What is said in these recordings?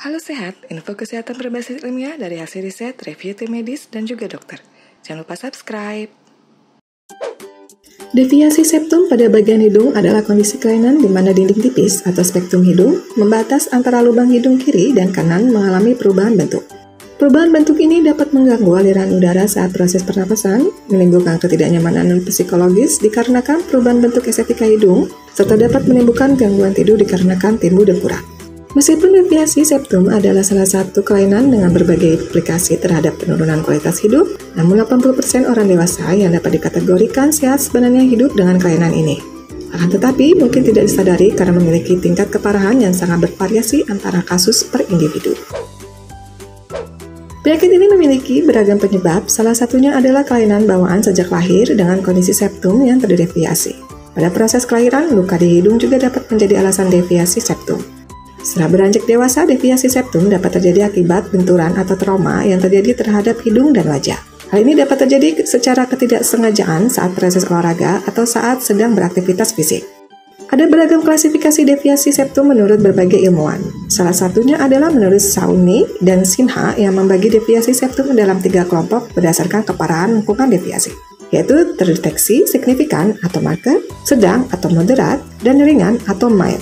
Halo Sehat, info kesehatan berbasis ilmiah dari hasil riset, review tim medis, dan juga dokter. Jangan lupa subscribe. Deviasi septum pada bagian hidung adalah kondisi kelainan di mana dinding tipis atau spektrum hidung membatas antara lubang hidung kiri dan kanan mengalami perubahan bentuk. Perubahan bentuk ini dapat mengganggu aliran udara saat proses pernapasan, menimbulkan ketidaknyamanan psikologis dikarenakan perubahan bentuk estetika hidung, serta dapat menimbulkan gangguan tidur dikarenakan timbul dengkurat. Meskipun deviasi septum adalah salah satu kelainan dengan berbagai implikasi terhadap penurunan kualitas hidup, namun 80% orang dewasa yang dapat dikategorikan sehat sebenarnya hidup dengan kelainan ini. Akan tetapi, mungkin tidak disadari karena memiliki tingkat keparahan yang sangat bervariasi antara kasus per individu. Penyakit ini memiliki beragam penyebab, salah satunya adalah kelainan bawaan sejak lahir dengan kondisi septum yang terdeviasi. Pada proses kelahiran, luka di hidung juga dapat menjadi alasan deviasi septum. Setelah beranjak dewasa, deviasi septum dapat terjadi akibat benturan atau trauma yang terjadi terhadap hidung dan wajah. Hal ini dapat terjadi secara ketidaksengajaan saat proses olahraga atau saat sedang beraktivitas fisik. Ada beragam klasifikasi deviasi septum menurut berbagai ilmuwan. Salah satunya adalah menurut Sauni dan Sinha yang membagi deviasi septum dalam 3 kelompok berdasarkan keparahan lengkungan deviasi, yaitu terdeteksi, signifikan atau marked, sedang atau moderat, dan ringan atau mild.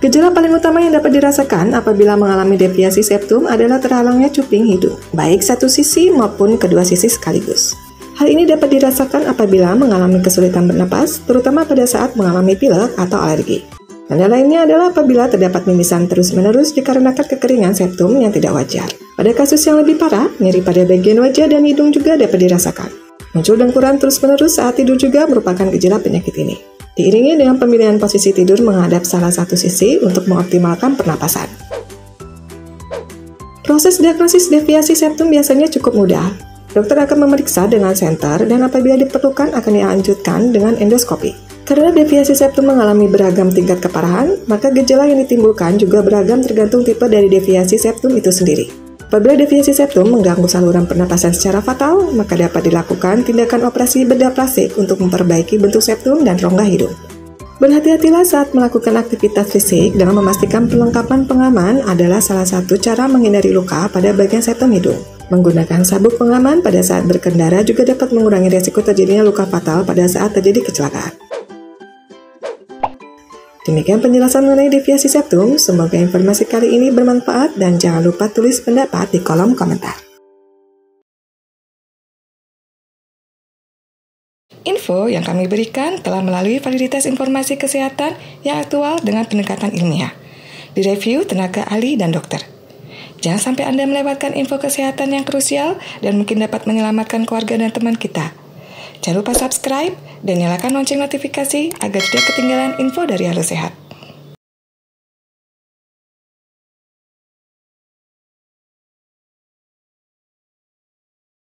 Gejala paling utama yang dapat dirasakan apabila mengalami deviasi septum adalah terhalangnya cuping hidung, baik satu sisi maupun kedua sisi sekaligus. Hal ini dapat dirasakan apabila mengalami kesulitan bernapas, terutama pada saat mengalami pilek atau alergi. Tanda lainnya adalah apabila terdapat mimisan terus-menerus dikarenakan kekeringan septum yang tidak wajar. Pada kasus yang lebih parah, nyeri pada bagian wajah dan hidung juga dapat dirasakan. Muncul dengkuran terus-menerus saat tidur juga merupakan gejala penyakit ini. Diiringi dengan pemilihan posisi tidur menghadap salah satu sisi untuk mengoptimalkan pernapasan. Proses diagnosis deviasi septum biasanya cukup mudah. Dokter akan memeriksa dengan senter dan apabila diperlukan akan dilanjutkan dengan endoskopi. Karena deviasi septum mengalami beragam tingkat keparahan, maka gejala yang ditimbulkan juga beragam tergantung tipe dari deviasi septum itu sendiri. Apabila deviasi septum mengganggu saluran pernapasan secara fatal, maka dapat dilakukan tindakan operasi bedah plastik untuk memperbaiki bentuk septum dan rongga hidung. Berhati-hatilah saat melakukan aktivitas fisik dengan memastikan perlengkapan pengaman adalah salah satu cara menghindari luka pada bagian septum hidung. Menggunakan sabuk pengaman pada saat berkendara juga dapat mengurangi risiko terjadinya luka fatal pada saat terjadi kecelakaan. Demikian penjelasan mengenai deviasi septum, semoga informasi kali ini bermanfaat dan jangan lupa tulis pendapat di kolom komentar. Info yang kami berikan telah melalui validitas informasi kesehatan yang aktual dengan pendekatan ilmiah, direview tenaga ahli dan dokter. Jangan sampai Anda melewatkan info kesehatan yang krusial dan mungkin dapat menyelamatkan keluarga dan teman kita. Jangan lupa subscribe dan nyalakan lonceng notifikasi agar tidak ketinggalan info dari Halo Sehat.